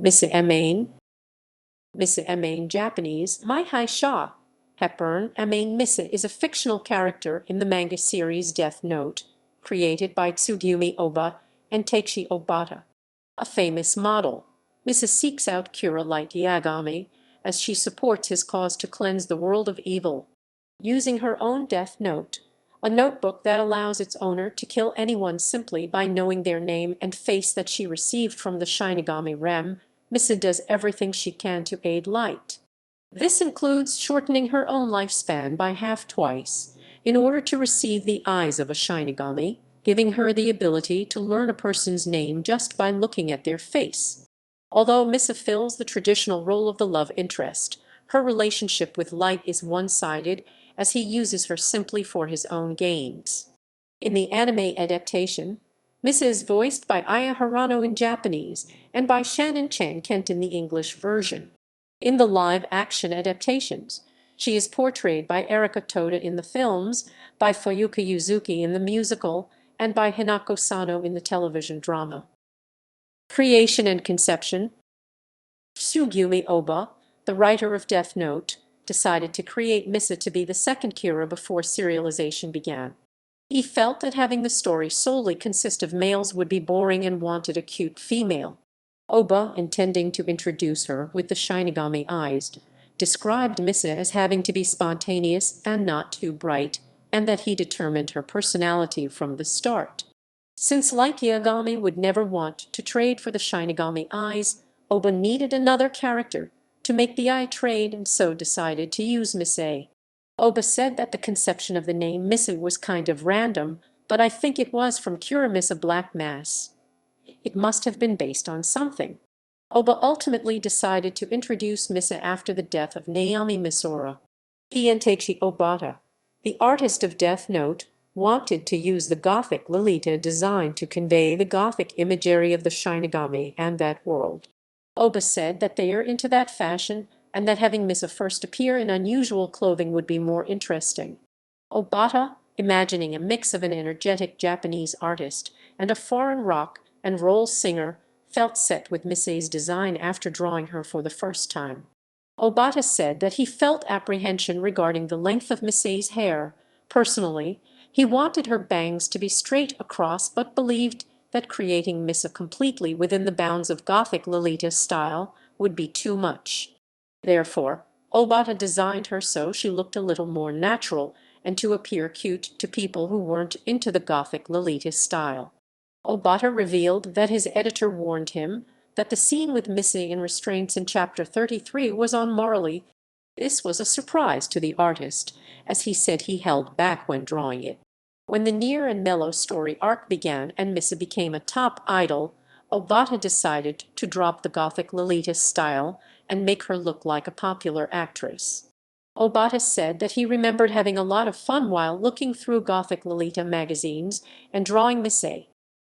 Misa Amane, Misa Amane Japanese, Mai Hai Sha. Hepburn Amane Misa is a fictional character in the manga series Death Note, created by Tsugumi Ohba and Takeshi Obata. A famous model, Misa seeks out Cura Light Yagami as she supports his cause to cleanse the world of evil. Using her own Death Note, a notebook that allows its owner to kill anyone simply by knowing their name and face that she received from the Shinigami Rem, Misa does everything she can to aid Light. This includes shortening her own lifespan by half twice, in order to receive the eyes of a Shinigami, giving her the ability to learn a person's name just by looking at their face. Although Misa fills the traditional role of the love interest, her relationship with Light is one-sided, as he uses her simply for his own gains. In the anime adaptation, Misa is voiced by Aya Hirano in Japanese and by Shannon Chan-Kent in the English version. In the live-action adaptations, she is portrayed by Erika Toda in the films, by Fuuka Yuzuki in the musical, and by Hinako Sano in the television drama. Creation and conception. Tsugumi Ohba, the writer of Death Note, decided to create Misa to be the second Kira before serialization began. He felt that having the story solely consist of males would be boring and wanted a cute female. Ohba, intending to introduce her with the Shinigami eyes, described Misa as having to be spontaneous and not too bright, and that he determined her personality from the start. Since Light Yagami would never want to trade for the Shinigami eyes, Ohba needed another character to make the eye trade and so decided to use Misa. Ohba said that the conception of the name Misa was kind of random, but I think it was from Cura Misa Black Mass. It must have been based on something. Ohba ultimately decided to introduce Misa after the death of Naomi Misora. He and Takeshi Obata, the artist of Death Note, wanted to use the Gothic Lolita design to convey the Gothic imagery of the Shinigami and that world. Ohba said that they are into that fashion and that having Misa first appear in unusual clothing would be more interesting. Obata, imagining a mix of an energetic Japanese artist and a foreign rock and roll singer, felt set with Misa's design after drawing her for the first time. Obata said that he felt apprehension regarding the length of Misa's hair. Personally, he wanted her bangs to be straight across but believed that creating Misa completely within the bounds of Gothic Lolita style would be too much. Therefore, Obata designed her so she looked a little more natural and to appear cute to people who weren't into the Gothic Lolita style. Obata revealed that his editor warned him that the scene with Misa in restraints in Chapter 33 was unmorally. This was a surprise to the artist, as he said he held back when drawing it. When the near and mellow story arc began and Misa became a top idol, Obata decided to drop the Gothic Lolita style and make her look like a popular actress. Obata said that he remembered having a lot of fun while looking through Gothic Lolita magazines and drawing Misa.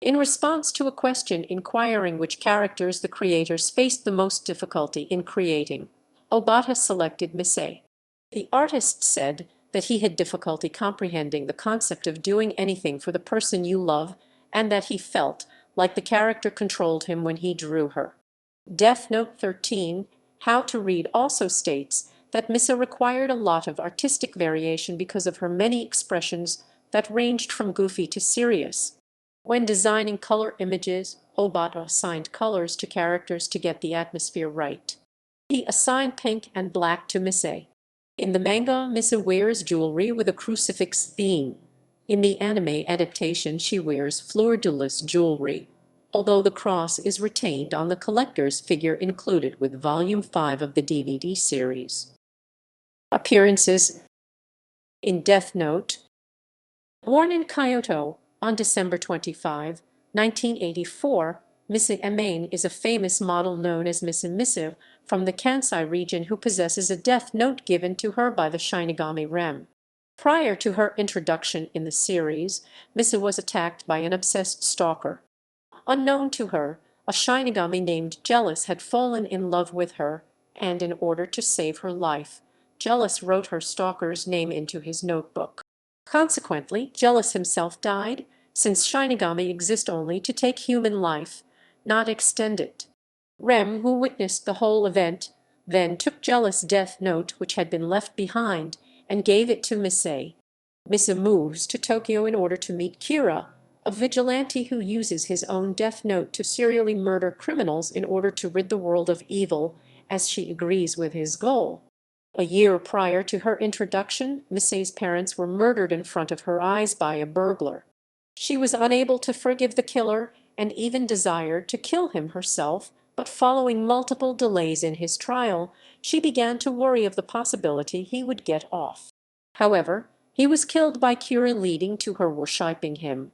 In response to a question inquiring which characters the creators faced the most difficulty in creating, Obata selected Misa. The artist said that he had difficulty comprehending the concept of doing anything for the person you love and that he felt like the character controlled him when he drew her. Death Note 13, How to Read also states that Misa required a lot of artistic variation because of her many expressions that ranged from goofy to serious. When designing color images, Obata assigned colors to characters to get the atmosphere right. He assigned pink and black to Misa. In the manga, Misa wears jewelry with a crucifix theme. In the anime adaptation, she wears fleur-de-lis jewelry, although the cross is retained on the collector's figure included with Volume 5 of the DVD series. Appearances in Death Note. Born in Kyoto on December 25, 1984, Misa Amane is a famous model known as Misa Misa from the Kansai region who possesses a death note given to her by the Shinigami Rem. Prior to her introduction in the series, Misa was attacked by an obsessed stalker. Unknown to her, a Shinigami named Jealous had fallen in love with her, and in order to save her life, Jealous wrote her stalker's name into his notebook. Consequently, Jealous himself died, since Shinigami exist only to take human life, not extend it. Rem, who witnessed the whole event, then took jealous Death Note which had been left behind and gave it to Misa. Misa moves to Tokyo in order to meet Kira, a vigilante who uses his own Death Note to serially murder criminals in order to rid the world of evil, as she agrees with his goal. A year prior to her introduction, Misa's parents were murdered in front of her eyes by a burglar. She was unable to forgive the killer and even desired to kill him herself, but following multiple delays in his trial, she began to worry of the possibility he would get off. However, he was killed by Kira, leading to her worshipping him.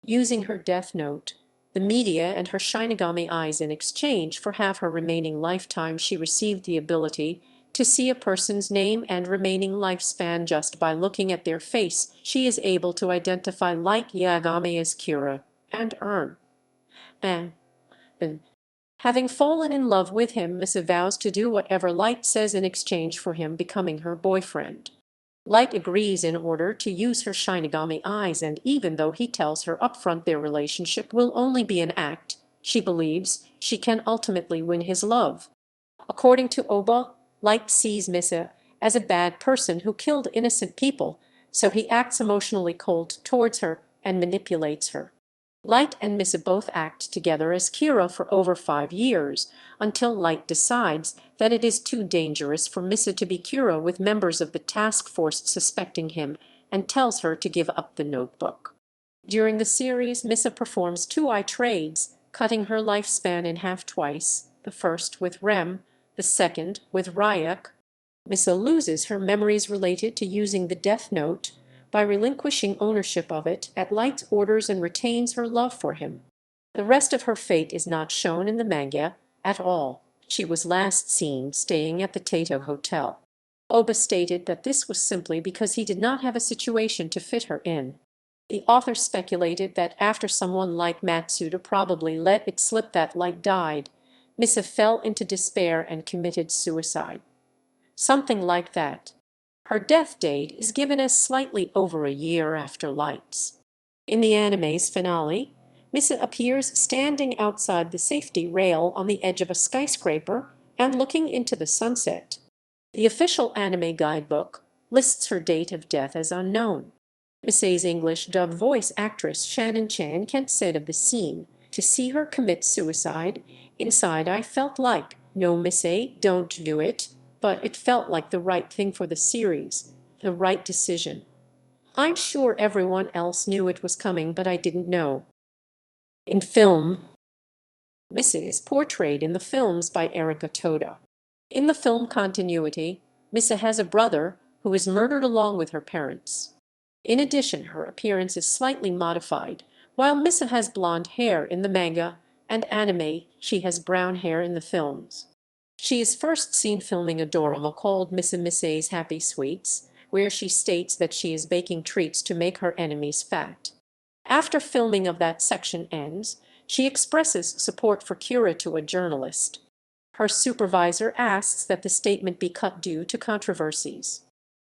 Using her Death Note, the media, and her Shinigami eyes in exchange for half her remaining lifetime, she received the ability to see a person's name and remaining lifespan just by looking at their face. She is able to identify like Yagami as Kira and earn. And having fallen in love with him, Misa vows to do whatever Light says in exchange for him becoming her boyfriend. Light agrees in order to use her Shinigami eyes, and even though he tells her upfront their relationship will only be an act, she believes she can ultimately win his love. According to Ohba, Light sees Misa as a bad person who killed innocent people, so he acts emotionally cold towards her and manipulates her. Light and Misa both act together as Kira for over 5 years, until Light decides that it is too dangerous for Misa to be Kira with members of the task force suspecting him, and tells her to give up the notebook. During the series, Misa performs two eye trades, cutting her lifespan in half twice, the first with Rem, the second with Ryak. Misa loses her memories related to using the Death Note by relinquishing ownership of it at Light's orders and retains her love for him. The rest of her fate is not shown in the manga at all. She was last seen staying at the Tato Hotel. Ohba stated that this was simply because he did not have a situation to fit her in. The author speculated that after someone like Matsuda probably let it slip that Light died, Misa fell into despair and committed suicide. Something like that. Her death date is given as slightly over a year after Light's. In the anime's finale, Misa appears standing outside the safety rail on the edge of a skyscraper and looking into the sunset. The official anime guidebook lists her date of death as unknown. Misa's English dub voice actress Shannon Chan-Kent said of the scene, "To see her commit suicide, inside I felt like, no Misa, don't do it, but it felt like the right thing for the series, the right decision. I'm sure everyone else knew it was coming, but I didn't know." In film, Misa is portrayed in the films by Erika Toda. In the film continuity, Misa has a brother who is murdered along with her parents. In addition, her appearance is slightly modified. While Misa has blonde hair in the manga and anime, she has brown hair in the films. She is first seen filming a drama called Misa Misa's Happy Sweets, where she states that she is baking treats to make her enemies fat. After filming of that section ends, she expresses support for Kira to a journalist. Her supervisor asks that the statement be cut due to controversies.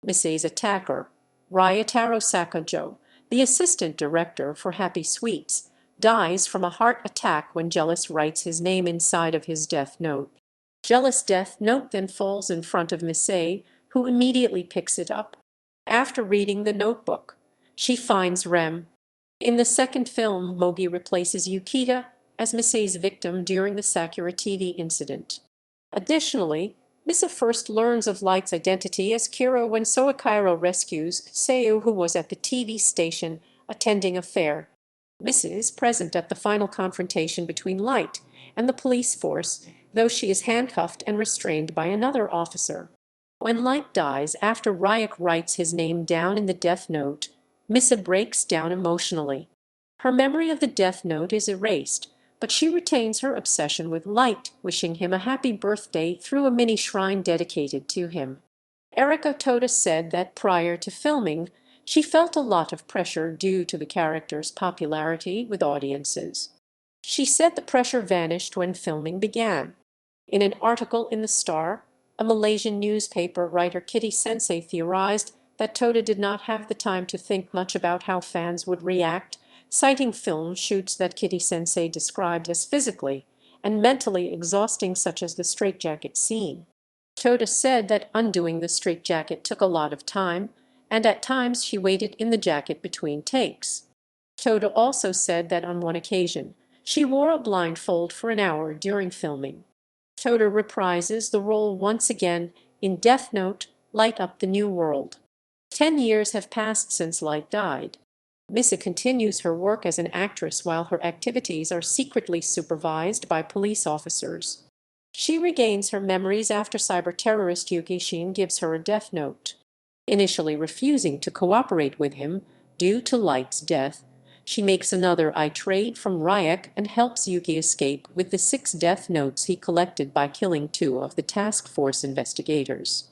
Misa's attacker, Ryotaro Sakajo, the assistant director for Happy Sweets, dies from a heart attack when Jealous writes his name inside of his Death Note. Jealous' Death Note then falls in front of Misa, who immediately picks it up. After reading the notebook, she finds Rem. In the second film, Mogi replaces Yukita as Misa's victim during the Sakura TV incident. Additionally, Misa first learns of Light's identity as Kira when Soichiro rescues Seiyu, who was at the TV station attending a fair. Misa is present at the final confrontation between Light and the police force, though she is handcuffed and restrained by another officer. When Light dies after Ryak writes his name down in the Death Note, Misa breaks down emotionally. Her memory of the Death Note is erased, but she retains her obsession with Light, wishing him a happy birthday through a mini shrine dedicated to him. Erika Toda said that prior to filming, she felt a lot of pressure due to the character's popularity with audiences. She said the pressure vanished when filming began. In an article in The Star, a Malaysian newspaper writer Kitty Sensei theorized that Toda did not have the time to think much about how fans would react, citing film shoots that Kitty Sensei described as physically and mentally exhausting, such as the straitjacket scene. Toda said that undoing the straitjacket took a lot of time, and at times she waited in the jacket between takes. Toda also said that on one occasion, she wore a blindfold for an hour during filming. Toda reprises the role once again in Death Note: Light Up the New World. 10 years have passed since Light died. Misa continues her work as an actress while her activities are secretly supervised by police officers. She regains her memories after cyber-terrorist Yuki Shin gives her a death note. Initially refusing to cooperate with him due to Light's death, she makes another trade from Ryuk and helps Yuki escape with the 6 death notes he collected by killing 2 of the task force investigators.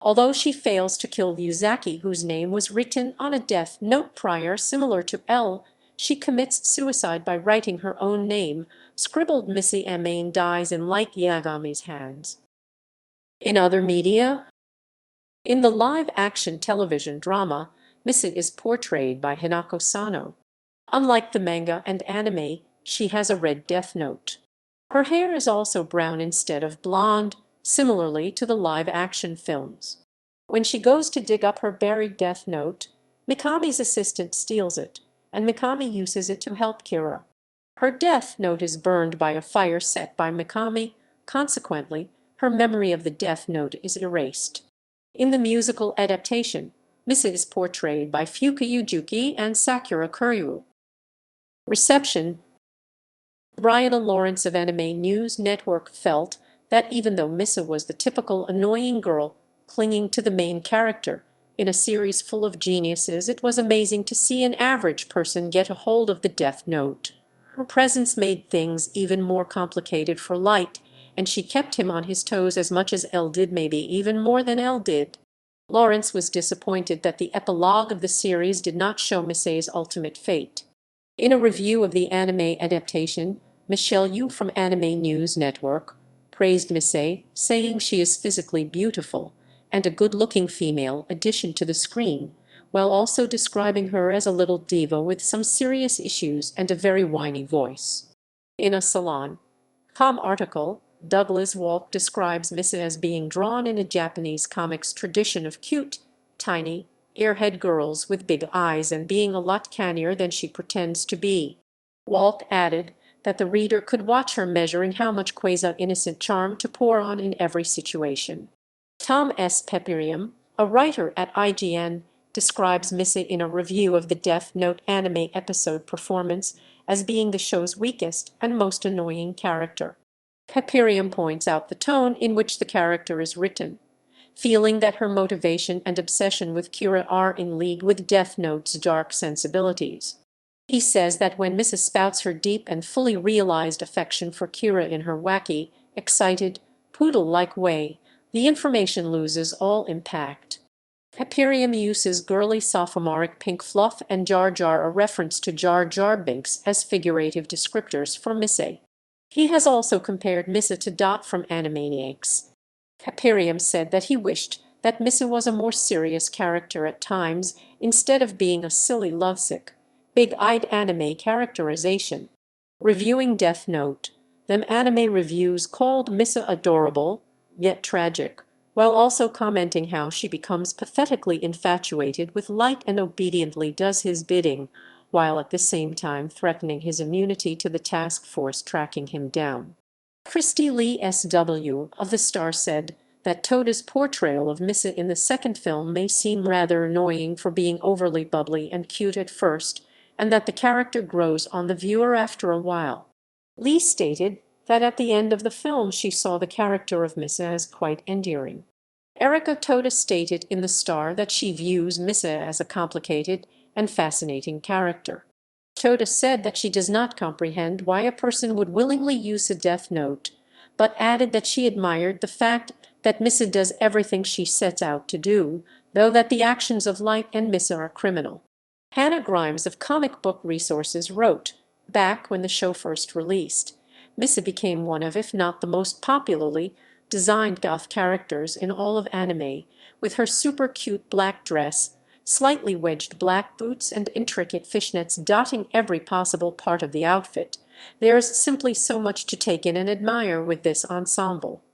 Although she fails to kill Yuzaki, whose name was written on a death note prior similar to L, she commits suicide by writing her own name, scribbled. Misa Amane dies in Light Yagami's hands. In other media, in the live-action television drama, Misa is portrayed by Hinako Sano. Unlike the manga and anime, she has a red death note. Her hair is also brown instead of blonde, similarly to the live-action films. When she goes to dig up her buried death note, Mikami's assistant steals it, and Mikami uses it to help Kira. Her death note is burned by a fire set by Mikami. Consequently, her memory of the death note is erased. In the musical adaptation, Misa is portrayed by Fuuka Yuzuki and Sakura Kuryu. Reception. Brianna Lawrence of Anime News Network felt that even though Misa was the typical annoying girl clinging to the main character in a series full of geniuses, it was amazing to see an average person get a hold of the death note. Her presence made things even more complicated for Light, and she kept him on his toes as much as L did, maybe even more than L did. Lawrence was disappointed that the epilogue of the series did not show Misa's ultimate fate. In a review of the anime adaptation, Michelle Yu from Anime News Network praised Misa, saying she is physically beautiful and a good-looking female addition to the screen, while also describing her as a little diva with some serious issues and a very whiny voice. In a Salon.com article, Douglas Walk describes Misa as being drawn in a Japanese comics tradition of cute, tiny, airhead girls with big eyes and being a lot cannier than she pretends to be. Walt added that the reader could watch her measuring how much quasi-innocent charm to pour on in every situation. Tom S. Peperium, a writer at IGN, describes Misa in a review of the Death Note anime episode performance as being the show's weakest and most annoying character. Peperium points out the tone in which the character is written, feeling that her motivation and obsession with Kira are in league with Death Note's dark sensibilities. He says that when Misa spouts her deep and fully realized affection for Kira in her wacky, excited, poodle-like way, the information loses all impact. Peperium uses girly sophomoric pink fluff and Jar Jar, a reference to Jar Jar Binks, as figurative descriptors for Misa. He has also compared Misa to Dot from Animaniacs. Peperium said that he wished that Misa was a more serious character at times, instead of being a silly, lovesick, big-eyed anime characterization. Reviewing Death Note, them anime reviews called Misa adorable, yet tragic, while also commenting how she becomes pathetically infatuated with Light and obediently does his bidding, while at the same time threatening his immunity to the task force tracking him down. Christy Lee S.W. of The Star said that Toda's portrayal of Misa in the second film may seem rather annoying for being overly bubbly and cute at first, and that the character grows on the viewer after a while. Lee stated that at the end of the film she saw the character of Misa as quite endearing. Erika Toda stated in The Star that she views Misa as a complicated and fascinating character. Toda said that she does not comprehend why a person would willingly use a death note, but added that she admired the fact that Misa does everything she sets out to do, though that the actions of Light and Misa are criminal. Hannah Grimes of Comic Book Resources wrote, back when the show first released, Misa became one of, if not the most popularly designed goth characters in all of anime, with her super cute black dress, slightly wedged black boots, and intricate fishnets dotting every possible part of the outfit, There's simply so much to take in and admire with this ensemble.